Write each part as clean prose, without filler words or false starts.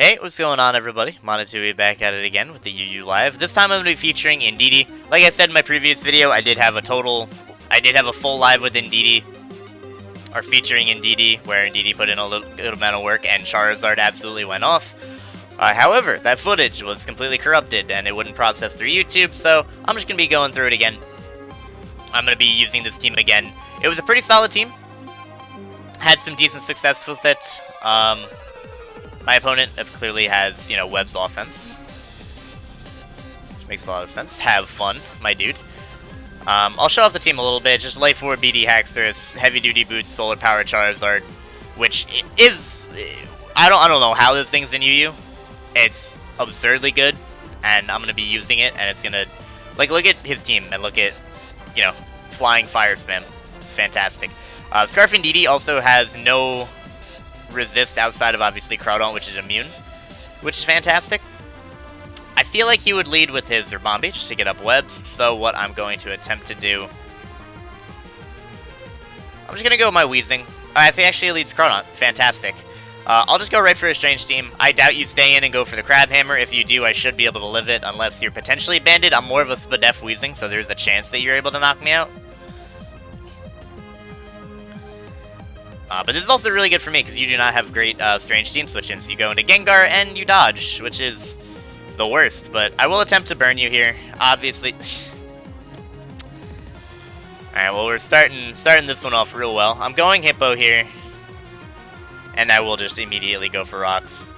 Hey, what's going on, everybody? Monotui back at it again with the UU Live. This time I'm going to be featuring Indeedee. Like I said in my previous video, I did have a full live with Indeedee, or featuring Indeedee, where Indeedee put in a little amount of work and Charizard absolutely went off. However, that footage was completely corrupted and it wouldn't process through YouTube, so I'm just going to be going through it again. I'm going to be using this team again. It was a pretty solid team. Had some decent success with it. My opponent clearly has, Webb's offense. Which makes a lot of sense. Have fun, my dude. I'll show off the team a little bit. Just Light 4 BD Haxorus, Heavy Duty Boots, Solar Power Charizard, which is... I don't know how this thing's in UU. It's absurdly good, and I'm going to be using it, and it's going to... look at his team, and look at, Flying Fire Spam. It's fantastic. Scarf Indeedee also has no resist outside of, obviously, Groudon, which is immune, which is fantastic. I feel like he would lead with his Urbambi just to get up webs, so what I'm going to attempt to do... I'm just going to go with my Weezing. I think actually it leads Groudon. Fantastic. I'll just go right for a Strange Team. I doubt you stay in and go for the Crab Hammer. If you do, I should be able to live it, unless you're potentially banded. I'm more of a Spadef Weezing, so there's a chance that you're able to knock me out. But this is also really good for me, because you do not have great Strange Team switch-ins. You go into Gengar, and you dodge, which is the worst. But I will attempt to burn you here, obviously. Alright, well, we're starting this one off real well. I'm going Hippo here, and I will just immediately go for Rocks.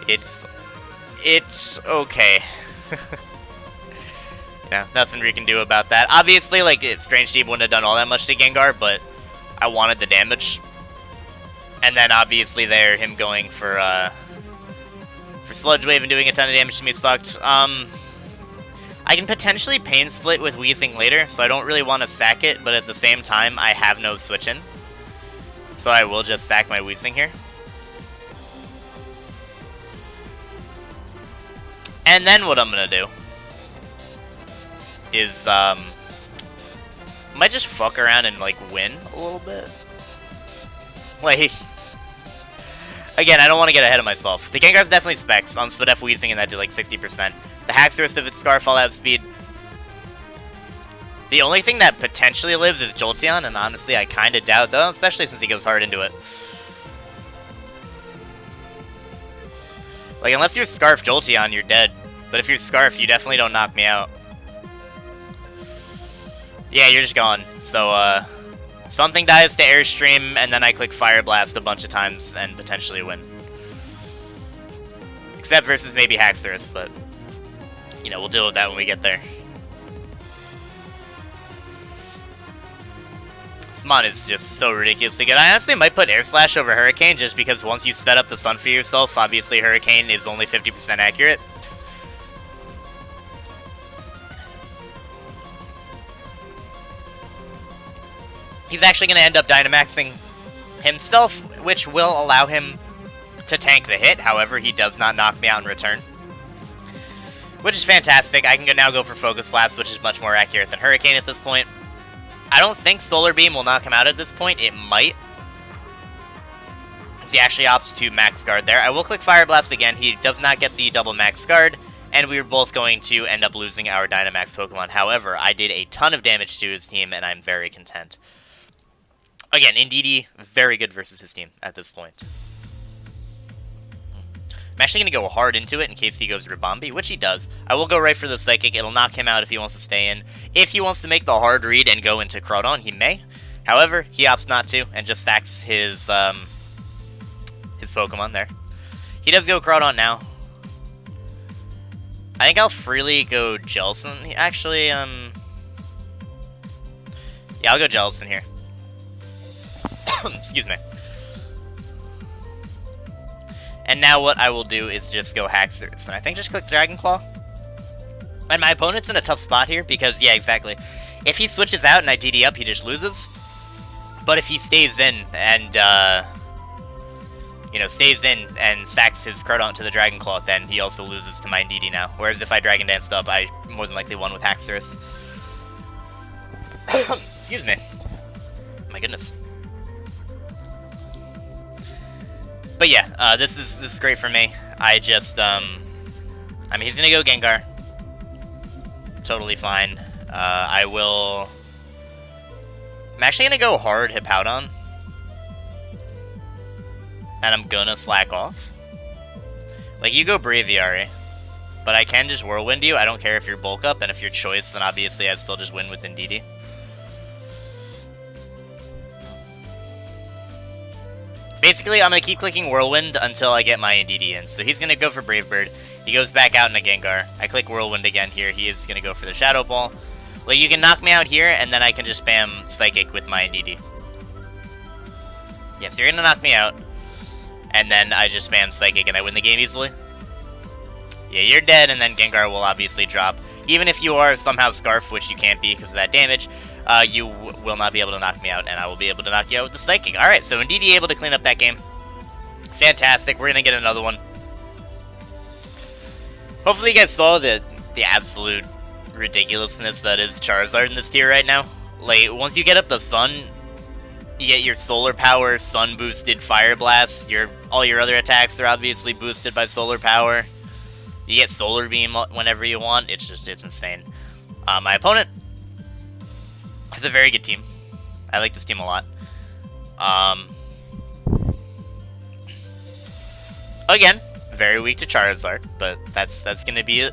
It's okay. Yeah, nothing we can do about that. Obviously, Strange Team wouldn't have done all that much to Gengar, but I wanted the damage. And then, obviously, him going for Sludge Wave and doing a ton of damage to me sucked. I can potentially Pain Split with Weezing later, so I don't really want to sack it, but at the same time, I have no switch-in. So I will just sack my Weezing here. And then what I'm going to do is, might just fuck around and, win a little bit. Again, I don't want to get ahead of myself. The Gengar's definitely specs on Spadef Weezing, and that did 60%. The Haxorus of its Scarf all out speed. The only thing that potentially lives is Jolteon, and honestly, I kind of doubt, though, especially since he goes hard into it. Unless you're Scarf Jolteon, you're dead. But if you're Scarf, you definitely don't knock me out. Yeah, you're just gone. So, something dies to Airstream, and then I click Fire Blast a bunch of times and potentially win. Except versus maybe Haxorus, but, we'll deal with that when we get there. This mod is just so ridiculously good. I honestly might put Air Slash over Hurricane, just because once you set up the Sun for yourself, obviously Hurricane is only 50% accurate. He's actually going to end up Dynamaxing himself, which will allow him to tank the hit. However, he does not knock me out in return, which is fantastic. I can now go for Focus Blast, which is much more accurate than Hurricane at this point. I don't think Solar Beam will knock him out at this point. It might. He actually opts to Max Guard there. I will click Fire Blast again. He does not get the double Max Guard, and we are both going to end up losing our Dynamax Pokemon. However, I did a ton of damage to his team, and I'm very content. Again, Indeedee, very good versus his team at this point. I'm actually going to go hard into it in case he goes Urbambi, which he does. I will go right for the Psychic. It'll knock him out if he wants to stay in. If he wants to make the hard read and go into Groudon, he may. However, he opts not to and just sacks his Pokemon there. He does go Groudon now. I think I'll freely go Jellicent. Actually, yeah, I'll go Jellicent here. Excuse me. And now what I will do is just go Haxorus. And I think just click Dragon Claw. And my opponent's in a tough spot here because, yeah, exactly. If he switches out and I DD up, he just loses. But if he stays in and, sacks his Groudon to the Dragon Claw, then he also loses to my Indeedee now. Whereas if I Dragon Danced up, I more than likely won with Haxorus. Excuse me. My goodness. But yeah, this is great for me. I just, I mean, he's gonna go Gengar. Totally fine. I will... I'm actually gonna go hard Hippowdon. And I'm gonna slack off. Like, you go Braviary. But I can just Whirlwind you. I don't care if you're bulk up, and if you're choice, then obviously I'd still just win with Indeedee. Basically, I'm going to keep clicking Whirlwind until I get my Indeedee in. So he's going to go for Brave Bird. He goes back out in a Gengar. I click Whirlwind again here. He is going to go for the Shadow Ball. Like, you can knock me out here, and then I can just spam Psychic with my Indeedee. Yes, you're going to knock me out. And then I just spam Psychic, and I win the game easily. Yeah, you're dead, and then Gengar will obviously drop. Even if you are somehow Scarf, which you can't be because of that damage, you will not be able to knock me out, and I will be able to knock you out with the Psychic. Alright, so Indeedee able to clean up that game. Fantastic, we're going to get another one. Hopefully you guys saw the absolute ridiculousness that is Charizard in this tier right now. Like, once you get up the Sun, you get your Solar Power, Sun boosted Fire Blast. All your other attacks are obviously boosted by Solar Power. You get Solar Beam whenever you want. It's insane. My opponent has a very good team. I like this team a lot. Again, very weak to Charizard, but that's gonna be a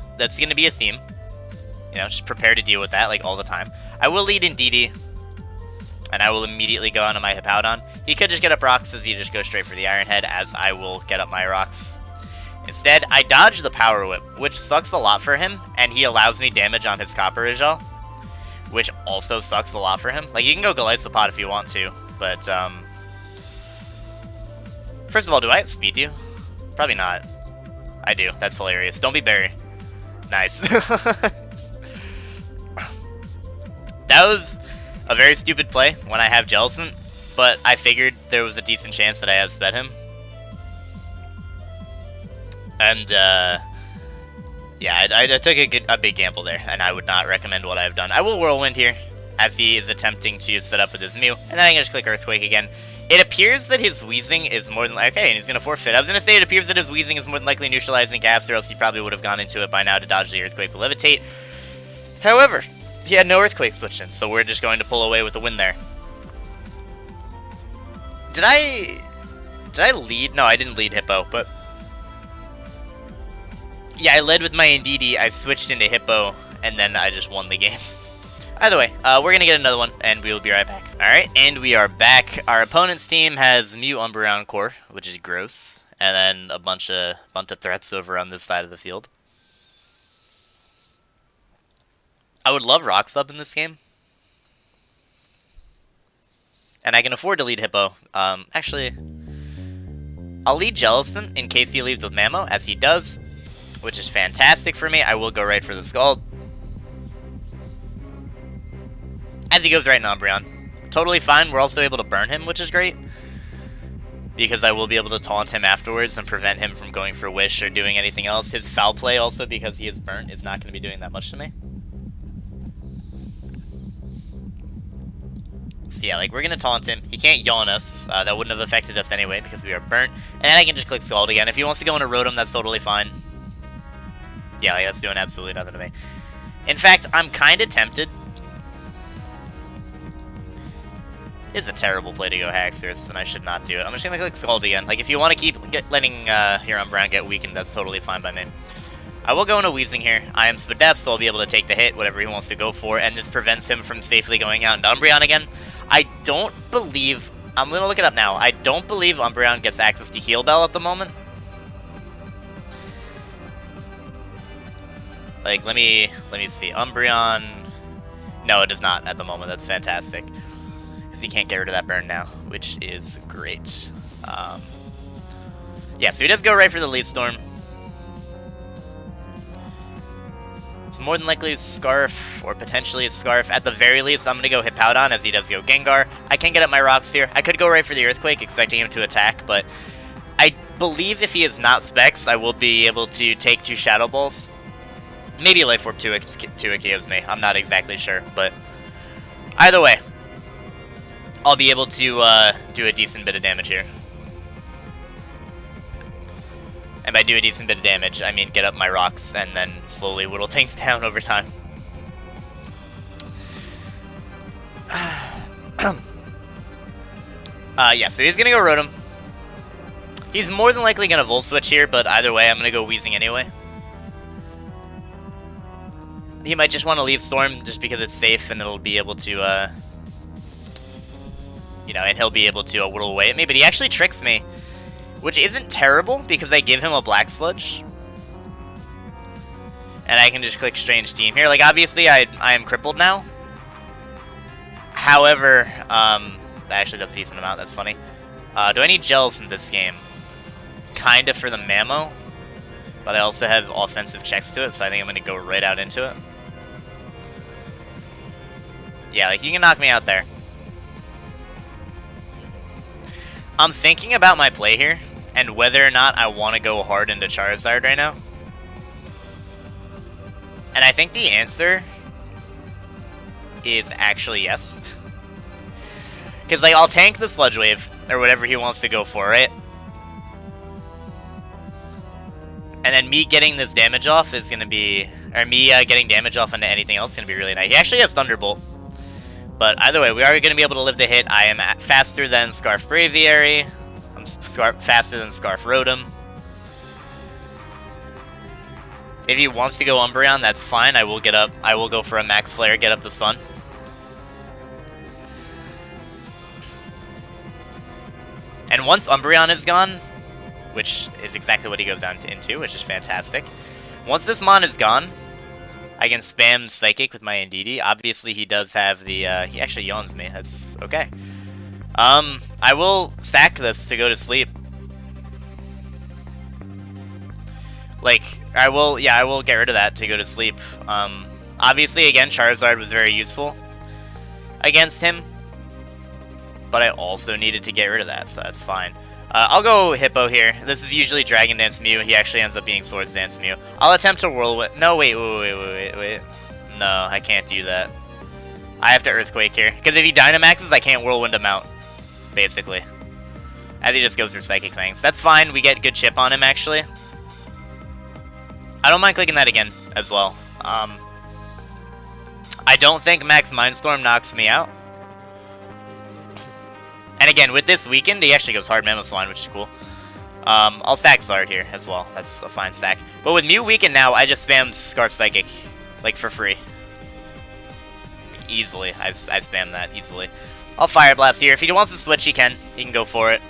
theme. You know, just prepare to deal with that like all the time. I will lead Indeedee, and I will immediately go onto my Hippowdon. He could just get up rocks as he just goes straight for the Iron Head, as I will get up my rocks. Instead, I dodge the Power Whip, which sucks a lot for him, and he allows me damage on his Copperijal, which also sucks a lot for him. Like, you can go Golisopod if you want to, but, first of all, do I have Speed you? Probably not. I do. That's hilarious. Don't be Barry. Nice. That was a very stupid play when I have Jellicent, but I figured there was a decent chance that I have sped him. And, yeah, I took a big gamble there, and I would not recommend what I've done. I will Whirlwind here, as he is attempting to set up with his Mew, and then I can just click Earthquake again. It appears that his Wheezing is more than likely... Okay, and he's going to forfeit. I was going to say it appears that his Wheezing is more than likely neutralizing Gas, or else he probably would have gone into it by now to dodge the Earthquake with Levitate. However, he had no Earthquake switch in, so we're just going to pull away with the win there. Did I lead? No, I didn't lead Hippo, but... Yeah, I led with my Indeedee, I switched into Hippo, and then I just won the game. Either way, we're going to get another one, and we will be right back. Alright, and we are back. Our opponent's team has Mew Umbreon Core, which is gross, and then a bunch of threats over on this side of the field. I would love Rock Slub in this game. And I can afford to lead Hippo. Actually, I'll lead Jellicent in case he leaves with Mammo, as he does, which is fantastic for me. I will go right for the Scald. As he goes right in Umbreon. Totally fine. We're also able to burn him, which is great. Because I will be able to taunt him afterwards and prevent him from going for Wish or doing anything else. His Foul Play also, because he is burnt, is not going to be doing that much to me. So yeah, like, we're going to taunt him. He can't yawn us. That wouldn't have affected us anyway, because we are burnt. And then I can just click Scald again. If he wants to go into Rotom, that's totally fine. Yeah, like, that's doing absolutely nothing to me. In fact, I'm kind of tempted. It's a terrible play to go Haxorus, and I should not do it. I'm just going to click Scald again. Like, if you want to keep letting Umbreon get weakened, that's totally fine by me. I will go into Weezing here. I am Spadef, so I'll be able to take the hit, whatever he wants to go for, and this prevents him from safely going out into Umbreon again. I don't believe... I'm going to look it up now. I don't believe Umbreon gets access to Heal Bell at the moment. Like, let me see. Umbreon... No, it does not at the moment. That's fantastic. Because he can't get rid of that burn now, which is great. Yeah, so he does go right for the Leaf Storm. It's more than likely a Scarf, or potentially a Scarf. At the very least, I'm going to go Hippowdon, as he does go Gengar. I can get up my rocks here. I could go right for the Earthquake, expecting him to attack, but I believe if he is not Specs, I will be able to take 2 Shadow Balls. Maybe Life Orb 2 KOs me. I'm not exactly sure, but either way, I'll be able to do a decent bit of damage here. And I do a decent bit of damage, I mean get up my rocks and then slowly whittle things down over time. Yeah, so he's gonna go Rotom. He's more than likely gonna Volt Switch here, but either way, I'm gonna go Weezing anyway. He might just want to leave Storm just because it's safe and it'll be able to, you know, and he'll be able to whittle away at me. But he actually tricks me, which isn't terrible because I give him a Black Sludge. And I can just click Strange Team here. Like, obviously, I am crippled now. However, that actually does a decent amount. That's funny. Do I need gels in this game? Kinda for the Mammo. But I also have offensive checks to it, so I think I'm going to go right out into it. Yeah, like, you can knock me out there. I'm thinking about my play here, and whether or not I want to go hard into Charizard right now. And I think the answer is actually yes. Because, like, I'll tank the Sludge Wave, or whatever he wants to go for, right? And then me getting this damage off is going to be... Or me getting damage off into anything else is going to be really nice. He actually has Thunderbolt. But either way, we are going to be able to live the hit. I am faster than Scarf Braviary. I'm faster than Scarf Rotom. If he wants to go Umbreon, that's fine. I will get up. I will go for a Max Flare, get up the Sun. And once Umbreon is gone, which is exactly what he goes down into, which is fantastic. Once this Mon is gone, I can spam Psychic with my Indeedee. Obviously, he does have the, he actually yawns me. That's okay. I will sack this to go to sleep. Like, I will get rid of that to go to sleep. Obviously, again, Charizard was very useful against him. But I also needed to get rid of that, so that's fine. I'll go Hippo here. This is usually Dragon Dance Mew. He actually ends up being Swords Dance Mew. I'll attempt to Whirlwind. No, wait. No, I can't do that. I have to Earthquake here. Because if he Dynamaxes, I can't Whirlwind him out. Basically. As he just goes for Psychic Fangs. That's fine. We get good chip on him, actually. I don't mind clicking that again, as well. I don't think Max Mindstorm knocks me out. And again, with this weakened, he actually goes hard Mammoth, which is cool. I'll stack Zard here as well. That's a fine stack. But with Mew weakened now, I just spam Scarf Psychic, like, for free. Easily. I spam that easily. I'll Fire Blast here. If he wants to switch, he can. He can go for it.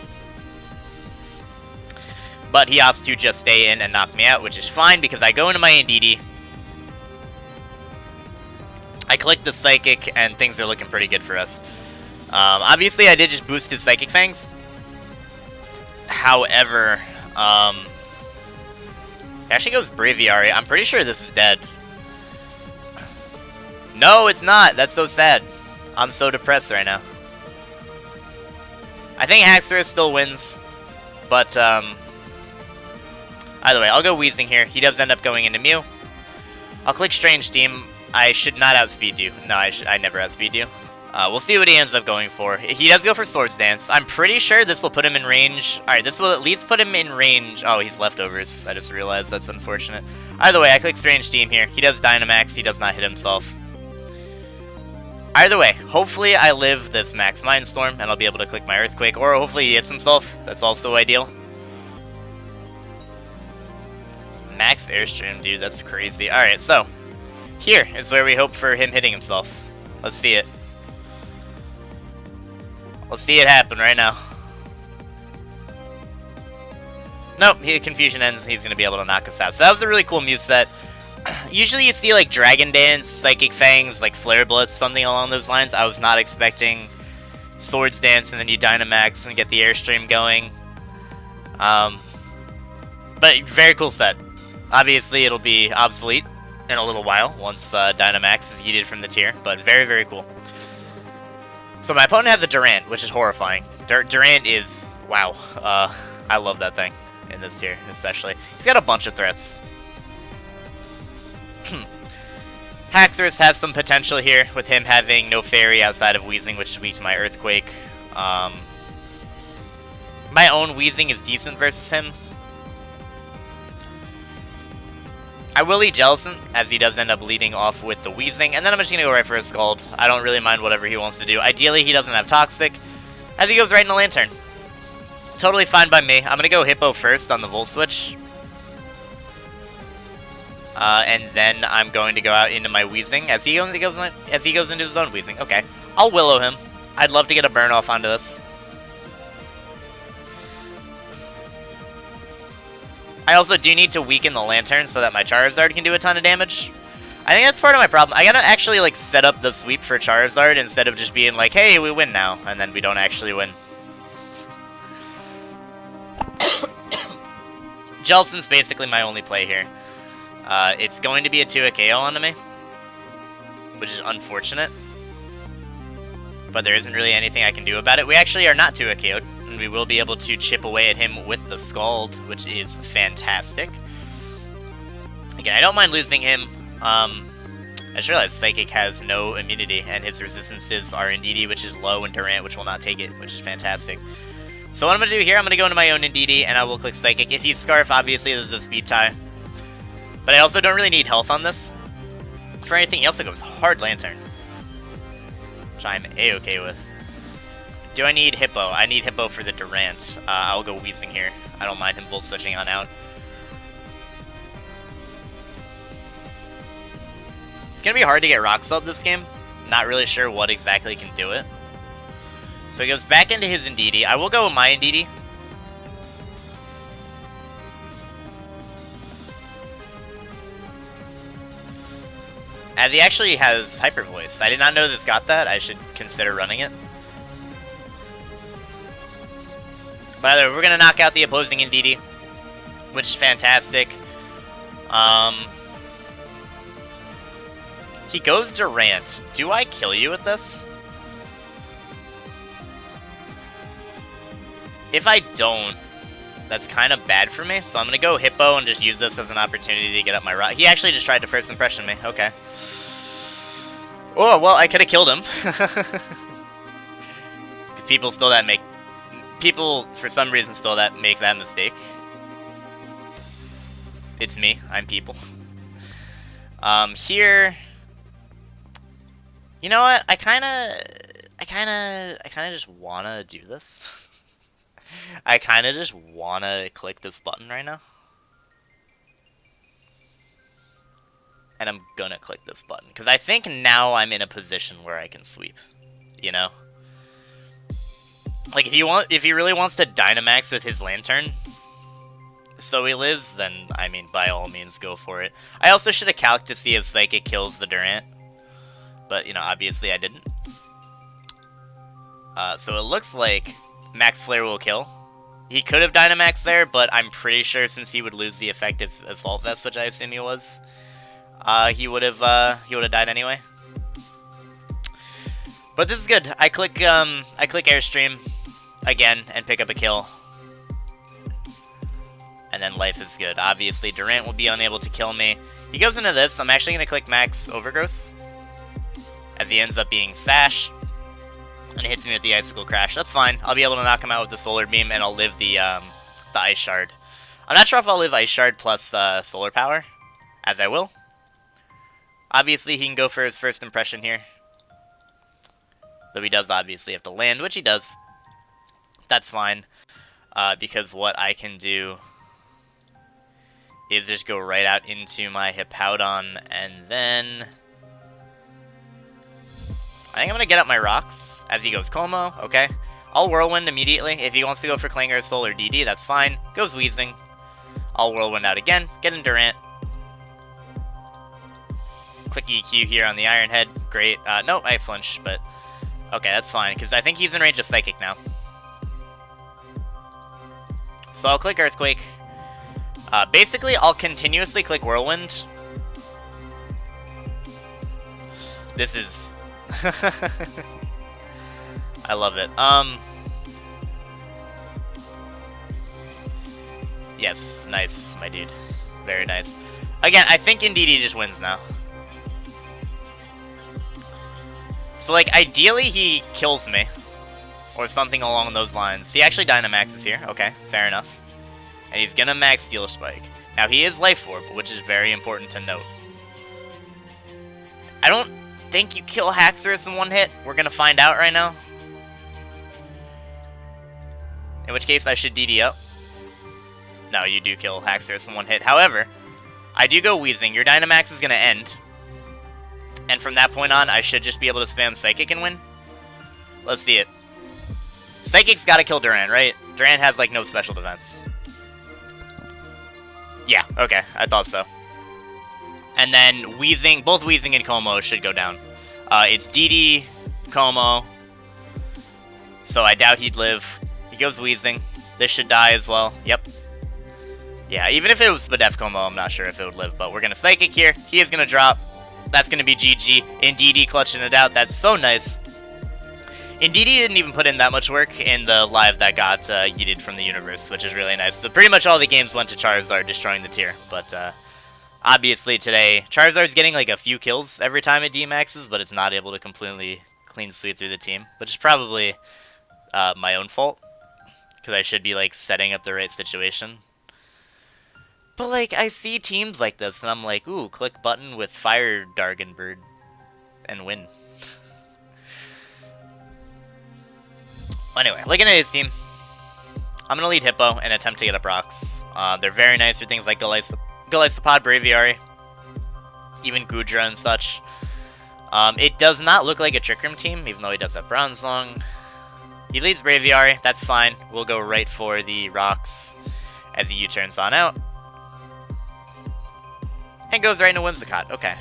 But he opts to just stay in and knock me out, which is fine because I go into my Indeedee. I click the Psychic, and things are looking pretty good for us. Obviously, I did just boost his Psychic Fangs. However, it actually goes Braviary. I'm pretty sure this is dead. No, it's not. That's so sad. I'm so depressed right now. I think Haxorus still wins, but either way, I'll go Weezing here. He does end up going into Mew. I'll click Strange Team. I should not outspeed you. No, I never outspeed you. We'll see what he ends up going for. He does go for Swords Dance. I'm pretty sure this will put him in range. Alright, this will at least put him in range. Oh, he's leftovers. I just realized that's unfortunate. Either way, I click Strange Team here. He does Dynamax. He does not hit himself. Either way, hopefully I live this Max Mindstorm, and I'll be able to click my Earthquake, or hopefully he hits himself. That's also ideal. Max Airstream, dude. That's crazy. Alright, so here is where we hope for him hitting himself. Let's see it. Let's see it happen right now. Nope, Confusion ends. He's going to be able to knock us out. So that was a really cool Mew set. Usually you see like Dragon Dance, Psychic Fangs, like Flare Blitz, something along those lines. I was not expecting Swords Dance and then you Dynamax and get the Airstream going. But very cool set. Obviously it'll be obsolete in a little while once Dynamax is yeeted from the tier. But very, very cool. So my opponent has a Durant, which is horrifying. Durant is... wow. I love that thing in this tier, especially. He's got a bunch of threats. Haxorus has some potential here, with him having no Fairy outside of Weezing, which is weak to my Earthquake. My own Weezing is decent versus him. I will eat Jellicent, as he does end up leading off with the Weezing, and then I'm just going to go right for a Scald. I don't really mind whatever he wants to do. Ideally, he doesn't have Toxic, as he goes right in the Lantern. Totally fine by me. I'm going to go Hippo first on the Volt Switch. And then I'm going to go out into my Weezing, as he goes into his own Weezing. Okay, I'll Willow him. I'd love to get a burn off onto this. I also do need to weaken the Lantern so that my Charizard can do a ton of damage. I think that's part of my problem. I gotta actually, like, set up the sweep for Charizard instead of just being like, hey, we win now, and then we don't actually win. Jellicent's basically my only play here. It's going to be a 2-hit KO onto me, which is unfortunate. But there isn't really anything I can do about it. We actually are not 2-hit KO'd, and we will be able to chip away at him with the Scald, which is fantastic. Again, I don't mind losing him. I just realized Psychic has no immunity, and his resistances are Indeedee, which is low, and Durant, which will not take it, which is fantastic. So what I'm going to do here, I'm going to go into my own Indeedee, and I will click Psychic. If he's Scarf, obviously this is a speed tie. But I also don't really need health on this. For anything else that goes hard Lantern, which I'm A-okay with. Do I need Hippo? I need Hippo for the Durant. I'll go Weezing here. I don't mind him Volt Switching on out. It's going to be hard to get Rock Sled this game. Not really sure what exactly can do it. So he goes back into his Indeedee. I will go with my Indeedee. As he actually has Hyper Voice. I did not know this got that. I should consider running it. But either way, we're going to knock out the opposing Indeedee, which is fantastic. He goes Durant. Do I kill you with this? If I don't, that's kind of bad for me. So I'm going to go Hippo and just use this as an opportunity to get up my rock. He actually just tried to first impression me. Okay. Oh, well, I could have killed him. Because people still make... People, for some reason, still make that mistake. It's me. I'm people. Here... You know what? I kind of just wanna do this. I kind of just wanna click this button right now. And I'm gonna click this button. Because I think now I'm in a position where I can sweep. You know? Like, if he really wants to Dynamax with his Lantern, so he lives, then, I mean, by all means, go for it. I also should have calced to see if Psychic kills the Durant. But, you know, obviously I didn't. So it looks like Max Flare will kill. He could have Dynamax there, but I'm pretty sure since he would lose the effective Assault Vest, which I assume he was, he would have died anyway. But this is good. I click Airstream again and pick up a kill. And then life is good. Obviously, Durant will be unable to kill me. He goes into this. I'm actually going to click Max Overgrowth, as he ends up being Sash, and hits me with the Icicle Crash. That's fine. I'll be able to knock him out with the Solar Beam, and I'll live the Ice Shard. I'm not sure if I'll live Ice Shard plus Solar Power, as I will. Obviously, he can go for his first impression here. Though he does obviously have to land, which he does. That's fine, because what I can do is just go right out into my Hippowdon, and then... I think I'm going to get up my rocks as he goes Como. Okay. I'll Whirlwind immediately. If he wants to go for Klinger, Soul, or DD, that's fine. Goes Weezing. I'll Whirlwind out again. Get in Durant. Click EQ here on the Iron Head. Great. No, I flinched, but... Okay, that's fine, because I think he's in range of Psychic now. So I'll click Earthquake. Basically, I'll continuously click Whirlwind. This is... I love it. Yes, nice, my dude. Very nice. Again, I think Indeedee just wins now. So, like, ideally he kills me. Or something along those lines. He actually Dynamaxes here. Okay, fair enough. And he's gonna max Steel Spike. Now, he is Life Orb, which is very important to note. I don't think you kill Haxorus in one hit. We're going to find out right now. In which case, I should DD up. No, you do kill Haxorus in one hit. However, I do go Wheezing. Your Dynamax is going to end. And from that point on, I should just be able to spam Psychic and win. Let's see it. Psychic's got to kill Durant, right? Durant has, like, no special defense. Yeah, okay. I thought so. And then Wheezing, both Wheezing and Como should go down. It's DD, Como. So I doubt he'd live. He goes Wheezing. This should die as well. Yep. Yeah, even if it was Spadef Como, I'm not sure if it would live. But we're going to Psychic here. He is going to drop. That's going to be GG. Indeedee clutching it out. That's so nice. Indeedee didn't even put in that much work in the live that got yeeted from the universe, which is really nice. So pretty much all the games went to Charizard destroying the tier. But obviously today, Charizard's getting like a few kills every time it D-maxes, but it's not able to completely clean sweep through the team, which is probably my own fault, because I should be like setting up the right situation. But, like, I see teams like this, and I'm like, ooh, click button with Fire Dargonbird and win. Anyway, looking at his team, I'm going to lead Hippo and attempt to get up rocks. They're very nice for things like Golisopod, Braviary, even Goodra and such. It does not look like a Trick Room team, even though he does have Bronzong. He leads Braviary, that's fine. We'll go right for the rocks as he U-turns on out. And goes right into Whimsicott. Okay.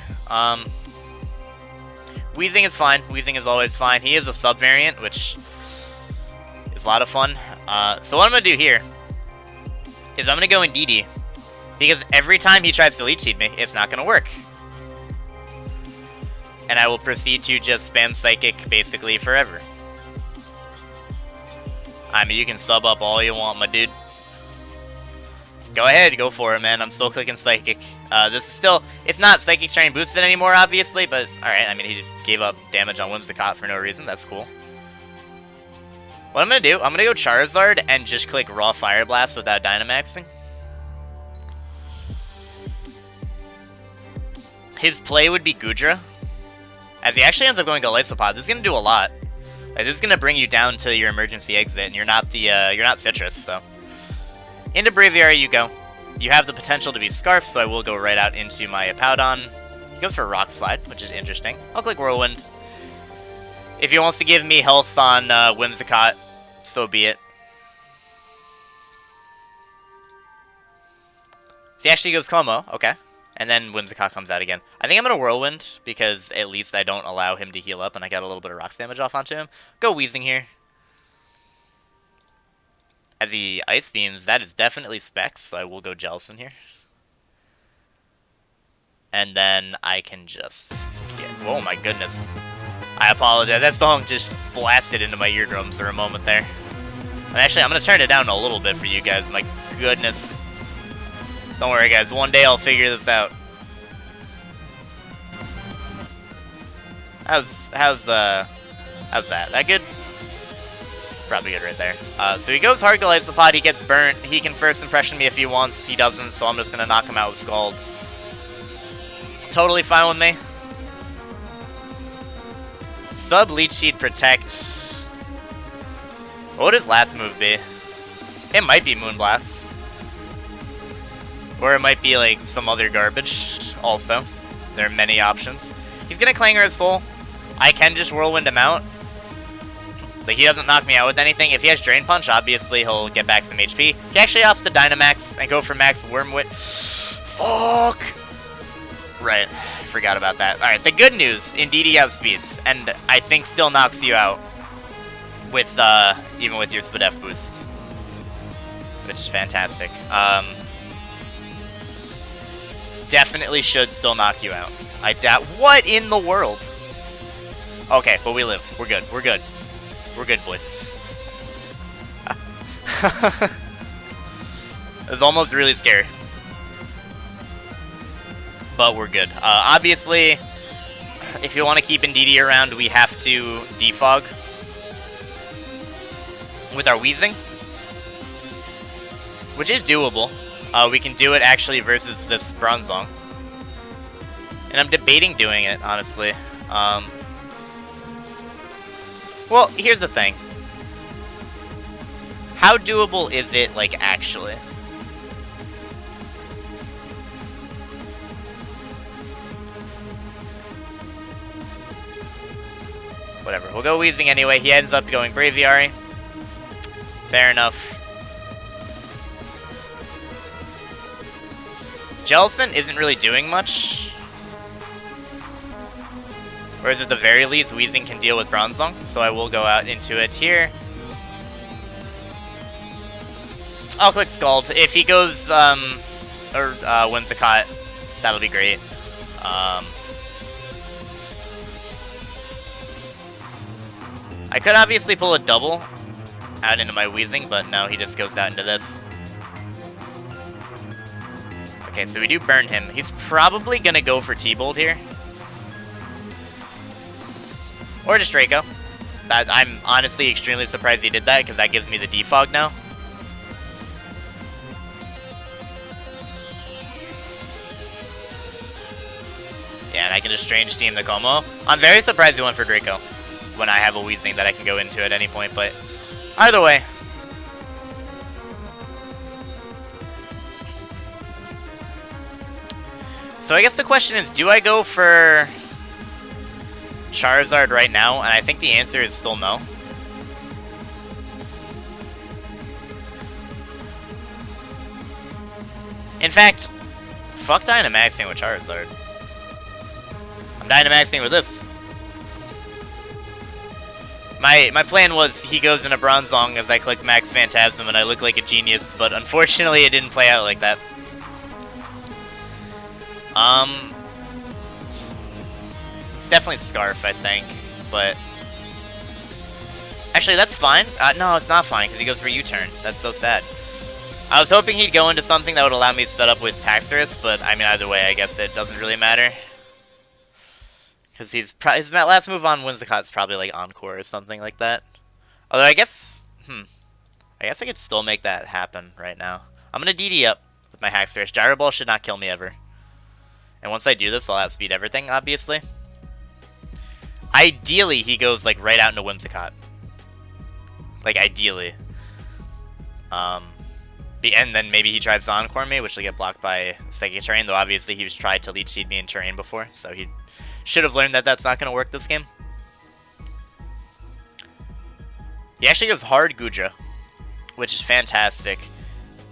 Wheezing is fine. Wheezing is always fine. He is a sub-variant, which is a lot of fun. So what I'm going to do here is I'm going to go Indeedee, because every time he tries to Leech Seed me, it's not going to work. And I will proceed to just spam Psychic basically forever. I mean, you can sub up all you want, my dude. Go ahead, go for it, man. I'm still clicking Psychic. This is still... It's not Psychic Strain boosted anymore, obviously, but... Alright, I mean, he gave up damage on Whimsicott for no reason. That's cool. What I'm going to do, I'm going to go Charizard and just click Raw Fire Blast without Dynamaxing. His play would be Goodra. As he actually ends up going Golisopod. This is going to do a lot. Like, this is going to bring you down to your emergency exit, and you're not Citrus, so... Into Braviary you go. You have the potential to be Scarf, so I will go right out into my Powdon. He goes for Rock Slide, which is interesting. I'll click Whirlwind. If he wants to give me health on Whimsicott, so be it. So he actually goes Como, okay. And then Whimsicott comes out again. I think I'm going to Whirlwind, because at least I don't allow him to heal up, and I got a little bit of Rocks damage off onto him. Go Wheezing here. As he Ice Beams, that is definitely Specs, so I will go Jellicent here. And then I can just get... Oh my goodness. I apologize. That song just blasted into my eardrums for a moment there. And actually, I'm going to turn it down a little bit for you guys. My goodness. Don't worry, guys. One day I'll figure this out. How's that? That good? Probably good right there. So he goes hard Golisopod, he gets burnt. He can first impression me if he wants. He doesn't, so I'm just going to knock him out with Scald. Totally fine with me. Sub Leech Seed Protect. What would his last move be? It might be Moonblast. Or it might be like some other garbage also. There are many options. He's going to Clangor his Soul. I can just Whirlwind him out. Like, he doesn't knock me out with anything. If he has Drain Punch, obviously he'll get back some HP. He actually opts to Dynamax and go for Max Wormwit. Fuck! Right, forgot about that. Alright, the good news, Indeedee outspeeds, and I think still knocks you out with, even with your Spadef boost. Which is fantastic. Definitely should still knock you out. I doubt... What in the world? Okay, but we live. We're good. We're good. We're good, boys. It was almost really scary. But we're good. Obviously, if you want to keep Indeedee around, we have to defog with our Wheezing, which is doable. We can do it actually versus this Bronzong. And I'm debating doing it, honestly. Well, here's the thing. How doable is it, like, actually? Whatever, we'll go Weezing anyway. He ends up going Braviary. Fair enough. Jellicent isn't really doing much. Whereas at the very least, Weezing can deal with Bronzong, so I will go out into it here. I'll click Scald. If he goes, Whimsicott, that'll be great. I could obviously pull a double out into my Weezing, but no, he just goes out into this. Okay, so we do burn him. He's probably gonna go for T-Bolt here. Or just Draco. I'm honestly extremely surprised he did that, because that gives me the defog now. Yeah, and I can just Strange Steam the Como. I'm very surprised he went for Draco when I have a Weezing that I can go into at any point, but either way. So I guess the question is, do I go for Charizard right now? And I think the answer is still no. In fact, fuck Dynamaxing with Charizard. I'm Dynamaxing with this. My plan was he goes in a Bronzong as I click Max Phantasm and I look like a genius, but unfortunately it didn't play out like that. It's definitely Scarf, I think, but actually that's fine. No, it's not fine because he goes for U-turn. That's so sad. I was hoping he'd go into something that would allow me to set up with Haxorus, but I mean either way, I guess it doesn't really matter. Because his last move on Whimsicott is probably like Encore or something like that. Although I guess, I guess I could still make that happen right now. I'm gonna DD up with my Haxorus. Gyro Ball should not kill me ever. And once I do this, I'll outspeed everything, obviously. Ideally, he goes like right out into Whimsicott. Like ideally. And then maybe he tries to Encore me, which will get blocked by Psychic Terrain. Though obviously he was tried to Leech Seed me in Terrain before, so he should have learned that that's not going to work this game. He actually goes hard Goodra, which is fantastic.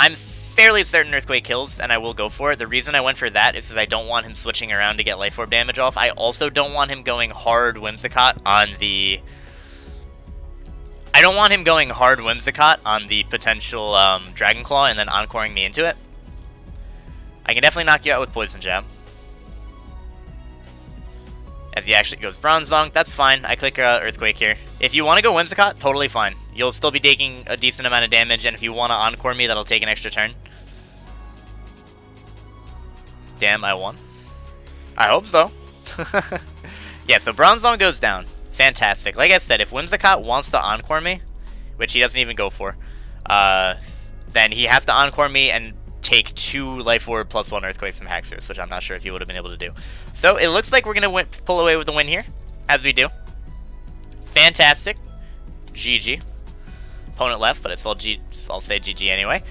I'm fairly certain Earthquake kills, and I will go for it. The reason I went for that is because I don't want him switching around to get Life Orb damage off. I also don't want him going hard Whimsicott on the... I don't want him going hard Whimsicott on the potential Dragon Claw and then Encoring me into it. I can definitely knock you out with Poison Jab. As he actually goes Bronzong, that's fine. I click Earthquake here. If you want to go Whimsicott, totally fine. You'll still be taking a decent amount of damage, and if you want to Encore me, that'll take an extra turn. Damn, I won. I hope so. Yeah, so Bronzong goes down. Fantastic. Like I said, if Whimsicott wants to Encore me, which he doesn't even go for, then he has to Encore me and take 2 Life Orb plus 1 Earthquakes from Haxorus, which I'm not sure if he would have been able to do. So it looks like we're going to pull away with the win here, as we do. Fantastic. GG. Opponent left, but it's all I'll say GG anyway.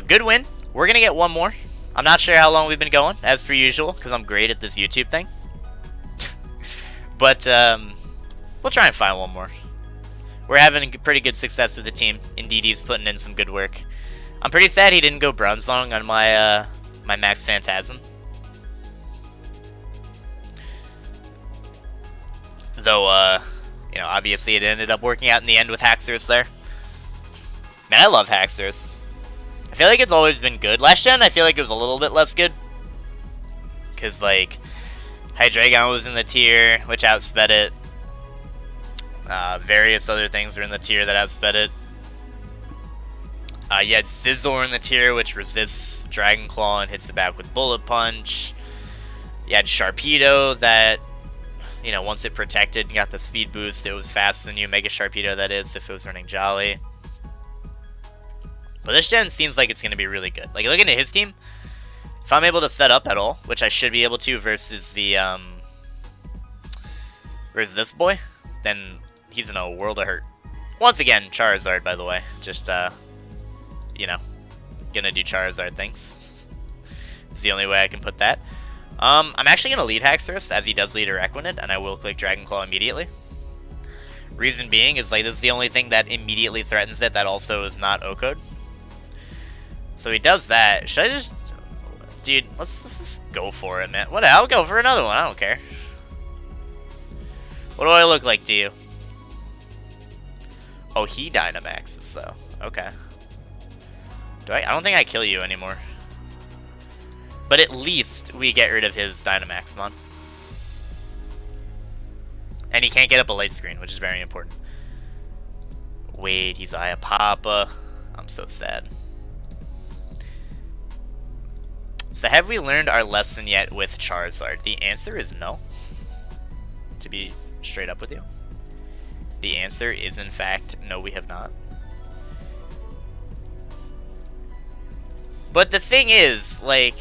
Good win. We're going to get one more. I'm not sure how long we've been going, as per usual, because I'm great at this YouTube thing. But we'll try and find one more. We're having pretty good success with the team. Indeedee's putting in some good work. I'm pretty sad he didn't go Bronzong on my my Max Phantasm. Though, you know, obviously it ended up working out in the end with Haxorus there. Man, I love Haxorus. I feel like it's always been good. Last gen, I feel like it was a little bit less good. Because, like, Hydreigon was in the tier, which outsped it. Various other things are in the tier that outsped it. You had Sizzle in the tier, which resists Dragon Claw and hits the back with Bullet Punch. You had Sharpedo that, you know, once it protected and got the speed boost, it was faster than you. Mega Sharpedo, that is, if it was running Jolly. But this gen seems like it's going to be really good. Like, looking at his team, if I'm able to set up at all, which I should be able to versus the, versus this boy, then he's in a world of hurt. Once again, Charizard, by the way. Just, you know, gonna do Charizard things. It's the only way I can put that. I'm actually gonna lead Haxorus, as he does lead a Equinid, and I will click Dragon Claw immediately. Reason being is, like, this is the only thing that immediately threatens it that also is not O-code. So he does that. Should I just... Dude, let's just go for it, man. What? I'll go for another one. I don't care. What do I look like to you? Oh, he Dynamaxes, though. Okay. I don't think I kill you anymore. But at least we get rid of his Dynamaxmon. And he can't get up a light screen, which is very important. Wait, he's Iapapa. I'm so sad. So have we learned our lesson yet with Charizard? The answer is no. To be straight up with you. The answer is, in fact, no, we have not. But the thing is, like...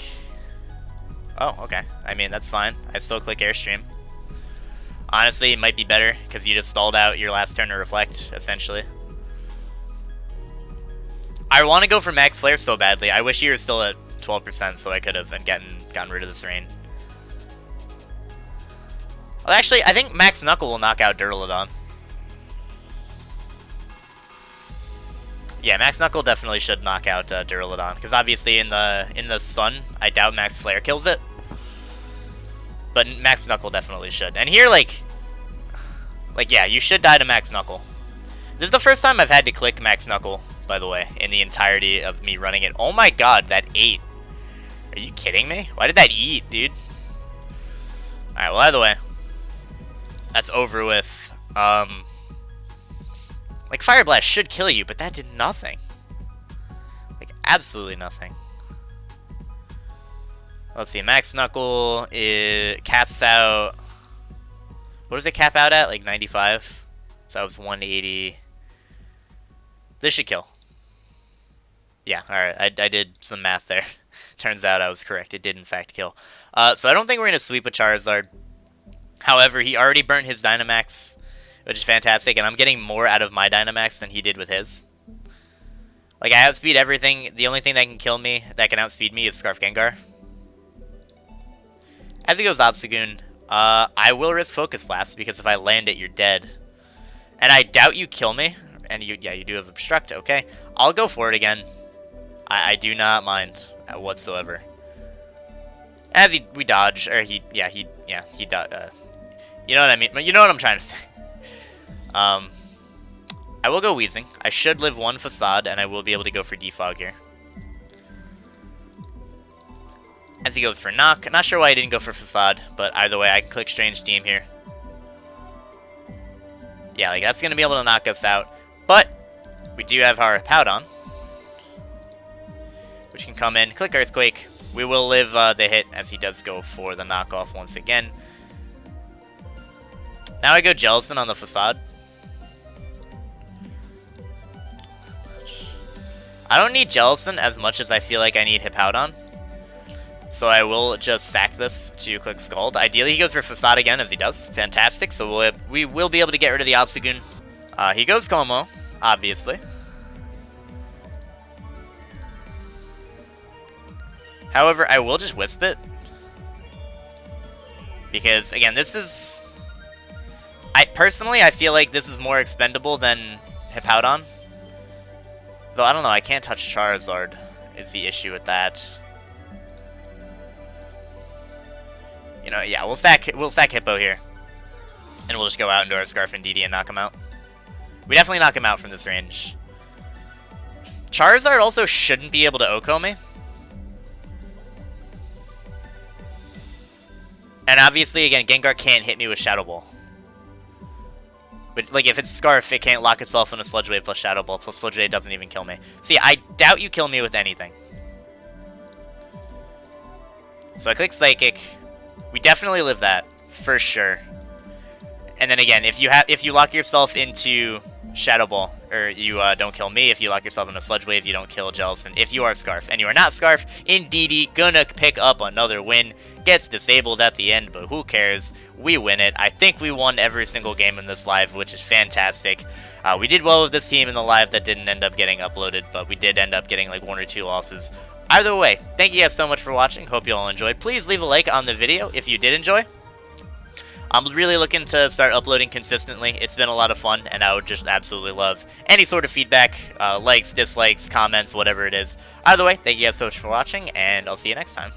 Oh, okay. I mean, that's fine. I still click Airstream. Honestly, it might be better, because you just stalled out your last turn to Reflect, essentially. I want to go for Max Flare so badly. I wish you were still at 12%, so I could have gotten rid of this rain. Well, actually, I think Max Knuckle will knock out Duraludon. Yeah, Max Knuckle definitely should knock out Duraludon, because obviously in the sun, I doubt Max Flare kills it. But Max Knuckle definitely should. And here, like, yeah, you should die to Max Knuckle. This is the first time I've had to click Max Knuckle, by the way, in the entirety of me running it. Oh my god, that ate. Are you kidding me? Why did that eat, dude? Alright, well, either way, that's over with. Like, Fire Blast should kill you, but that did nothing. Like, absolutely nothing. Let's see, Max Knuckle caps out... What does it cap out at? Like 95? So that was 180. This should kill. Yeah, alright, I did some math there. Turns out I was correct. It did, in fact, kill. So I don't think we're going to sweep with Charizard. However, he already burnt his Dynamax, which is fantastic, and I'm getting more out of my Dynamax than he did with his. Like, I outspeed everything. The only thing that can kill me, that can outspeed me, is Scarf Gengar. As he goes Obstagoon, I will risk Focus Blast, because if I land it, you're dead. And I doubt you kill me. And you do have Obstruct, okay. I'll go for it again. I do not mind whatsoever. As we dodge, or he dodged. You know what I mean? You know what I'm trying to say. I will go Weezing. I should live one Facade, and I will be able to go for Defog here. As he goes for Knock. Not sure why he didn't go for Facade, but either way, I can click Strange Team here. Yeah, like, that's going to be able to knock us out. But we do have our Powdon, which can come in, click Earthquake. We will live the hit, as he does go for the knockoff once again. Now I go Jellicent on the Facade. I don't need Jellicent as much as I feel like I need Hippowdon. So I will just sack this to click Scald. Ideally, he goes for Facade again, as he does. Fantastic. So we will be able to get rid of the Obstagoon. He goes Como, obviously. However, I will just Wisp it. Because, again, this is... Personally, I feel like this is more expendable than Hippowdon. Though, I don't know, I can't touch Charizard, is the issue with that. You know, yeah, we'll stack Hippo here. And we'll just go out into our Scarf Indeedee and knock him out. We definitely knock him out from this range. Charizard also shouldn't be able to OHKO me. And obviously, again, Gengar can't hit me with Shadow Ball. But, like, if it's Scarf, it can't lock itself in a Sludge Wave plus Shadow Ball, plus Sludge Wave doesn't even kill me. See, I doubt you kill me with anything. So I click Psychic. We definitely live that, for sure. And then again, if you lock yourself into Shadow Ball, or you don't kill me. If you lock yourself in a Sludge Wave, you don't kill Jellicent. If you are Scarf, and you are not Scarf, Indeedee gonna pick up another win. Gets disabled at the end, but who cares? We win it. I think we won every single game in this live, which is fantastic. We did well with this team in the live that didn't end up getting uploaded, but we did end up getting like 1 or 2 losses. Either way, thank you guys so much for watching. Hope you all enjoyed. Please leave a like on the video if you did enjoy. I'm really looking to start uploading consistently. It's been a lot of fun, and I would just absolutely love any sort of feedback, likes, dislikes, comments, whatever it is. Either way, thank you guys so much for watching, and I'll see you next time.